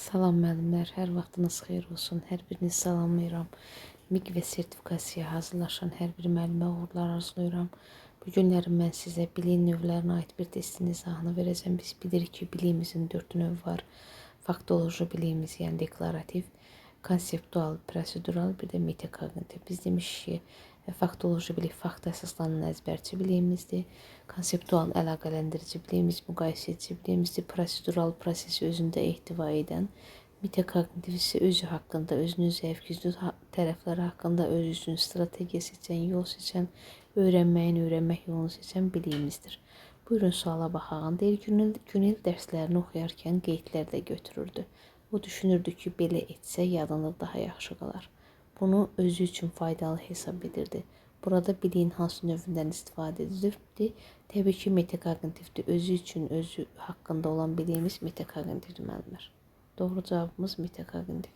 Salam müəllimlər, hər vaxtınız xeyir olsun. Hər birinizi salamlayıram. MİQ və sertifikasiyaya hazırlaşan hər bir müəllimə uğurlar arzulayıram. Bu günlərim mən sizə biliyin növlərinə aid bir testin izahını verəcəm. Biz bilirik ki, biliyimizin 4 növü var. Faktoloji biliyimiz, yəni deklarativ, konseptual, prosedural, bir də metakognitiv. Biz demişik ki, faktoloji bilik fakta əsaslanan əzbərçi biliyimizdir. Konseptual əlaqələndirici biliyimiz, müqayisə edici biliyimizdir. Prosedural prosesi özündə ehtiva edən, metakognitiv isə özü haqqında, özünün zəif güclü tərəfləri haqqında öz üçün strategiya seçən, yol seçən, öyrənmək yolunu seçən biliyimizdir. Buyurun suala baxaq. Deyir, Günel dərslərini oxuyarkən qeydlər də götürürdü. O düşünürdü ki, belə etsə yadında daha yaxşı qalar. Bunu özü üçün faydalı hesab edirdi. Burada biliyin hansı növündən istifadə edilirdi? Təbii ki, metakognitivdir. Özü üçün, özü haqqında olan biliyimiz metakognitivdir müəllimlər. Doğru cavabımız metakognitiv.